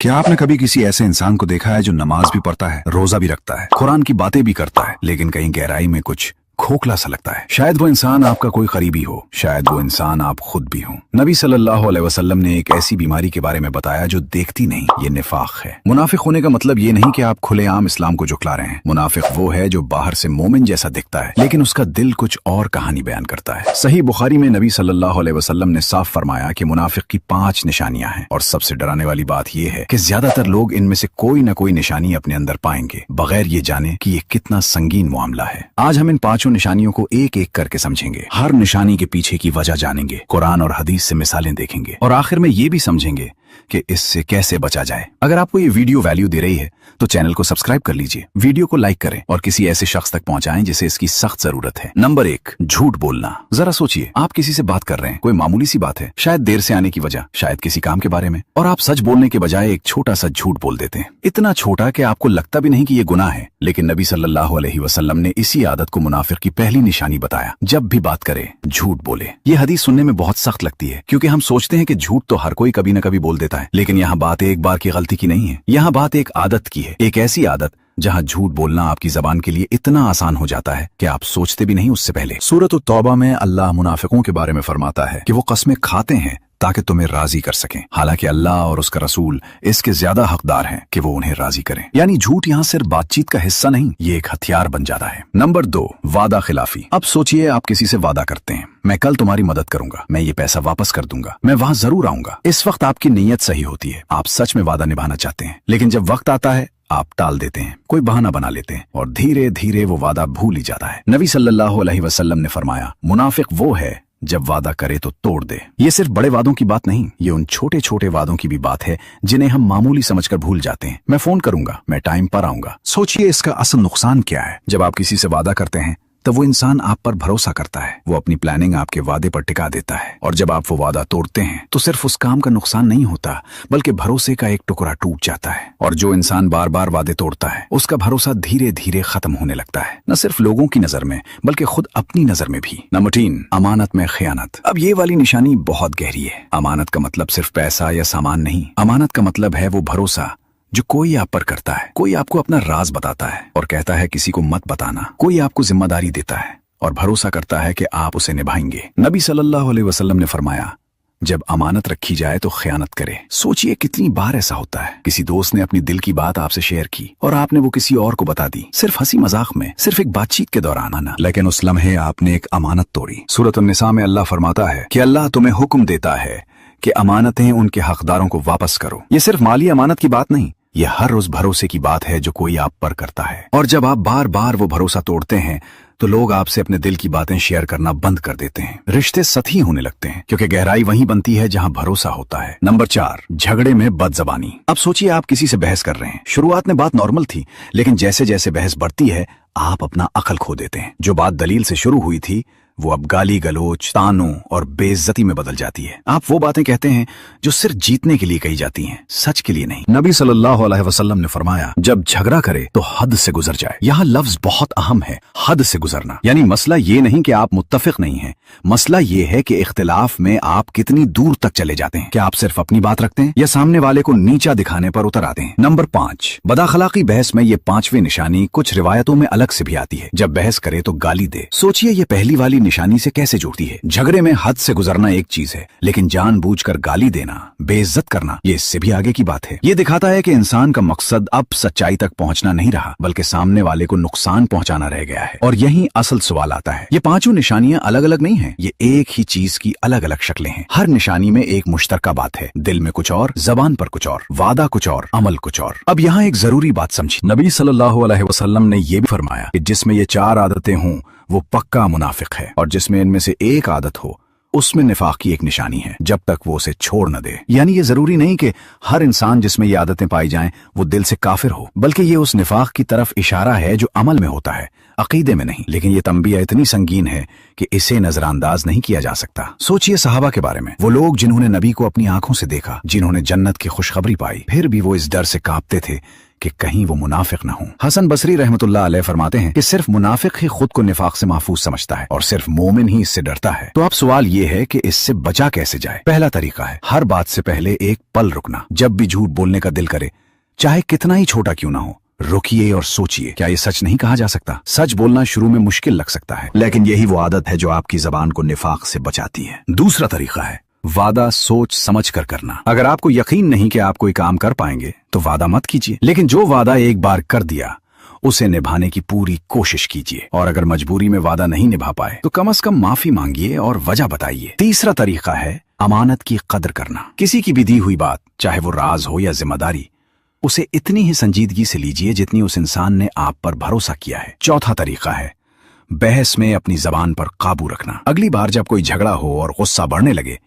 क्या आपने कभी किसी ऐसे इंसान को देखा है जो नमाज भी पढ़ता है, रोजा भी रखता है, कुरान की बातें भी करता है, लेकिन कहीं गहराई में कुछ खोखला सा लगता है? शायद वो इंसान आपका कोई करीबी हो, शायद वो इंसान आप खुद भी हो। नबी सल्लल्लाहु अलैहि वसल्लम ने एक ऐसी बीमारी के बारे में बताया जो देखती नहीं, ये निफाक है। मुनाफिक होने का मतलब ये नहीं कि आप खुलेआम इस्लाम को झुकला रहे हैं। मुनाफिक वो है जो बाहर से मोमिन जैसा दिखता है, लेकिन उसका दिल कुछ और कहानी बयान करता है। सही बुखारी में नबी सल्लल्लाहु अलैहि वसल्लम ने साफ फरमाया कि मुनाफिक की 5 निशानियां हैं, और सबसे डराने वाली बात यह है कि ज्यादातर लोग इनमें से कोई न कोई निशानी अपने अंदर पाएंगे, बगैर ये जाने कि ये कितना संगीन मामला है। आज हम इन 5 निशानियों को एक एक करके समझेंगे, हर निशानी के पीछे की वजह जानेंगे, कुरान और हदीस से मिसालें देखेंगे, और आखिर में ये भी समझेंगे कि इससे कैसे बचा जाए। अगर आपको ये वीडियो वैल्यू दे रही है तो चैनल को सब्सक्राइब कर लीजिए, वीडियो को लाइक करें और किसी ऐसे शख्स तक पहुंचाएं जिसे इसकी सख्त जरूरत है। नंबर 1, झूठ बोलना। जरा सोचिए, आप किसी से बात कर रहे हैं, कोई मामूली सी बात है, शायद देर से आने की वजह, शायद किसी काम के बारे में, और आप सच बोलने के बजाय एक छोटा सा झूठ बोल देते हैं। इतना छोटा कि आपको लगता भी नहीं कि ये गुनाह है, लेकिन नबी सल्लल्लाहु अलैहि वसल्लम ने इसी आदत को मुनाफिक की पहली निशानी बताया। जब भी बात करे झूठ बोले। ये हदीस सुनने में बहुत सख्त लगती है, क्योंकि हम सोचते हैं कि झूठ तो हर कोई कभी न कभी बोल देता है, लेकिन यहाँ बात एक बार की गलती की नहीं है, यहाँ बात एक आदत की है। एक ऐसी आदत जहां झूठ बोलना आपकी जबान के लिए इतना आसान हो जाता है कि आप सोचते भी नहीं उससे पहले। सूरत तौबा में अल्लाह मुनाफिकों के बारे में फरमाता है कि वो कस्में खाते हैं ताकि तुम्हें राजी कर सकें, हालांकि अल्लाह और उसका रसूल इसके ज्यादा हकदार हैं कि वो उन्हें राजी करें। यानी झूठ यहाँ सिर्फ बातचीत का हिस्सा नहीं, ये एक हथियार बन जाता है। नंबर 2, वादा खिलाफी। अब सोचिए, आप किसी से वादा करते हैं, मैं कल तुम्हारी मदद करूंगा, मैं ये पैसा वापस कर दूंगा, मैं वहां जरूर आऊंगा। इस वक्त आपकी नीयत सही होती है, आप सच में वादा निभाना चाहते हैं, लेकिन जब वक्त आता है आप टाल देते हैं, कोई बहाना बना लेते हैं, और धीरे धीरे वो वादा भूल ही जाता है। नबी सल्लल्लाहु अलैहि वसल्लम ने फरमाया, मुनाफिक वो है जब वादा करे तो तोड़ दे। ये सिर्फ बड़े वादों की बात नहीं, ये उन छोटे छोटे वादों की भी बात है जिन्हें हम मामूली समझकर भूल जाते हैं। मैं फोन करूंगा, मैं टाइम पर आऊंगा। सोचिए इसका असल नुकसान क्या है। जब आप किसी से वादा करते हैं तब वो इंसान आप पर भरोसा करता है, वो अपनी प्लानिंग आपके वादे पर टिका देता है, और जब आप वो वादा तोड़ते हैं तो सिर्फ उस काम का नुकसान नहीं होता, बल्कि भरोसे का एक टुकड़ा टूट जाता है। और जो इंसान बार बार वादे तोड़ता है उसका भरोसा धीरे धीरे खत्म होने लगता है, न सिर्फ लोगों की नजर में बल्कि खुद अपनी नजर में भी। नंबर 3, अमानत में खयानत। अब ये वाली निशानी बहुत गहरी है। अमानत का मतलब सिर्फ पैसा या सामान नहीं, अमानत का मतलब है वो भरोसा जो कोई आप पर करता है। कोई आपको अपना राज बताता है और कहता है किसी को मत बताना, कोई आपको जिम्मेदारी देता है और भरोसा करता है कि आप उसे निभाएंगे। नबी सल्लल्लाहु अलैहि वसल्लम ने फरमाया, जब अमानत रखी जाए तो खयानत करे। सोचिए कितनी बार ऐसा होता है, किसी दोस्त ने अपनी दिल की बात आपसे शेयर की और आपने वो किसी और को बता दी, सिर्फ हंसी मजाक में, सिर्फ एक बातचीत के दौरान आना, लेकिन उस लम्हे आपने एक अमानत तोड़ी। सूरत अन-निसा में अल्लाह फरमाता है कि अल्लाह तुम्हें हुक्म देता है कि अमानतें उनके हकदारों को वापस करो। ये सिर्फ माली अमानत की बात नहीं, ये हर उस भरोसे की बात है जो कोई आप पर करता है, और जब आप बार बार वो भरोसा तोड़ते हैं तो लोग आपसे अपने दिल की बातें शेयर करना बंद कर देते हैं। रिश्ते सतही होने लगते हैं, क्योंकि गहराई वहीं बनती है जहां भरोसा होता है। नंबर 4, झगड़े में बदजबानी। अब सोचिए, आप किसी से बहस कर रहे हैं, शुरुआत में बात नॉर्मल थी, लेकिन जैसे जैसे बहस बढ़ती है आप अपना अकल खो देते हैं। जो बात दलील से शुरू हुई थी वो अब गाली गलोच, तानों और बेइज्जती में बदल जाती है। आप वो बातें कहते हैं जो सिर्फ जीतने के लिए कही जाती हैं, सच के लिए नहीं। नबी सल्लल्लाहु अलैहि वसल्लम ने फरमाया, जब झगड़ा करे तो हद से गुजर जाए। यहाँ लफ्ज बहुत अहम है, हद से गुजरना। यानी मसला ये नहीं कि आप मुत्तफिक नहीं हैं, मसला ये है कि इख्तिलाफ में आप कितनी दूर तक चले जाते हैं। क्या आप सिर्फ अपनी बात रखते हैं या सामने वाले को नीचा दिखाने पर उतर आते हैं? नंबर 5, बदाखलाकी। बहस में ये 5वीं निशानी कुछ रिवायतों में अलग से भी आती है, जब बहस करे तो गाली दे। सोचिए ये पहली वाली निशानी से कैसे जुड़ती है। झगड़े में हद से गुजरना एक चीज है, लेकिन जानबूझकर गाली देना, बेइज्जत करना, ये इससे भी आगे की बात है। ये दिखाता है कि इंसान का मकसद अब सच्चाई तक पहुंचना नहीं रहा, बल्कि सामने वाले को नुकसान पहुंचाना रह गया है। और यही असल सवाल आता है। ये 5 निशानियां अलग अलग नहीं है, ये एक ही चीज की अलग अलग शक्लें हैं। हर निशानी में एक मुश्तरका बात है, दिल में कुछ और, जबान पर कुछ और, वादा कुछ और, अमल कुछ और। अब यहाँ एक जरूरी बात समझिए, नबी सल्लल्लाहु अलैहि वसल्लम ने यह भी फरमाया कि जिसमें ये 4 आदतें हों वो पक्का मुनाफिक है, और जिसमें इनमें से एक आदत हो उसमें निफाक की एक निशानी है, जब तक वो उसे छोड़ न दे। यानी ये जरूरी नहीं कि हर इंसान जिसमें ये आदतें पाई जाएं वो दिल से काफिर हो, बल्कि ये उस निफाक की तरफ इशारा है जो अमल में होता है, अकीदे में नहीं। लेकिन ये तंबीह इतनी संगीन है कि इसे नजरअंदाज नहीं किया जा सकता। सोचिए सहाबा के बारे में, वो लोग जिन्होंने नबी को अपनी आंखों से देखा, जिन्होंने जन्नत की खुशखबरी पाई, फिर भी वो इस डर से कांपते थे कि कहीं वो मुनाफिक ना हो। हसन बसरी रहमतुल्लाह अलैह फरमाते हैं कि सिर्फ मुनाफिक ही खुद को निफाक से महफूज समझता है और सिर्फ मोमिन ही इससे डरता है। तो अब सवाल ये है कि इससे बचा कैसे जाए। पहला तरीका है हर बात से पहले एक पल रुकना। जब भी झूठ बोलने का दिल करे, चाहे कितना ही छोटा क्यों ना हो, रुकिए और सोचिए, क्या ये सच नहीं कहा जा सकता। सच बोलना शुरू में मुश्किल लग सकता है, लेकिन यही वो आदत है जो आपकी जबान को निफाक से बचाती है। दूसरा तरीका है वादा सोच समझ कर करना। अगर आपको यकीन नहीं कि आप कोई काम कर पाएंगे तो वादा मत कीजिए, लेकिन जो वादा एक बार कर दिया उसे निभाने की पूरी कोशिश कीजिए। और अगर मजबूरी में वादा नहीं निभा पाए तो कम से कम माफी मांगिए और वजह बताइए। तीसरा तरीका है अमानत की कदर करना। किसी की भी दी हुई बात, चाहे वो राज हो या जिम्मेदारी, उसे इतनी ही संजीदगी से लीजिए जितनी उस इंसान ने आप पर भरोसा किया है। चौथा तरीका है बहस में अपनी जबान पर काबू रखना। अगली बार जब कोई झगड़ा हो और गुस्सा बढ़ने लगे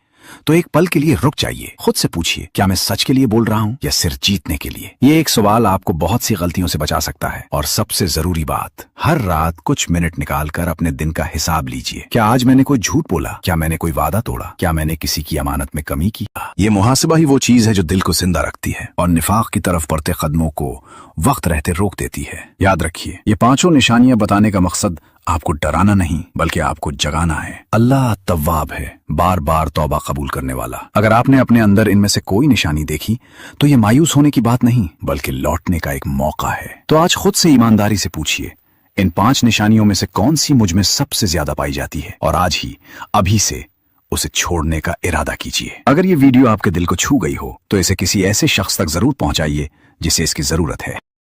तो एक पल के लिए रुक जाइए। खुद से पूछिए, क्या मैं सच के लिए बोल रहा हूं या सिर्फ जीतने के लिए। ये एक सवाल आपको बहुत सी गलतियों से बचा सकता है। और सबसे जरूरी बात, हर रात कुछ मिनट निकालकर अपने दिन का हिसाब लीजिए। क्या आज मैंने कोई झूठ बोला? क्या मैंने कोई वादा तोड़ा? क्या मैंने किसी की अमानत में कमी की? ये मुहासिबा ही वो चीज है जो दिल को जिंदा रखती है और निफाक की तरफ बढ़ते कदमों को वक्त रहते रोक देती है। याद रखिए, ये पांचों निशानियां बताने का मकसद आपको डराना नहीं बल्कि आपको जगाना है। अल्लाह तव्वाब है, बार बार तौबा कबूल करने वाला। अगर आपने अपने अंदर इनमें से कोई निशानी देखी तो ये मायूस होने की बात नहीं बल्कि लौटने का एक मौका है। तो आज खुद से ईमानदारी से पूछिए, इन 5 निशानियों में से कौन सी मुझ में सबसे ज्यादा पाई जाती है, और आज ही अभी से उसे छोड़ने का इरादा कीजिए। अगर ये वीडियो आपके दिल को छू गई हो तो इसे किसी ऐसे शख्स तक जरूर पहुंचाइए जिसे इसकी जरूरत है।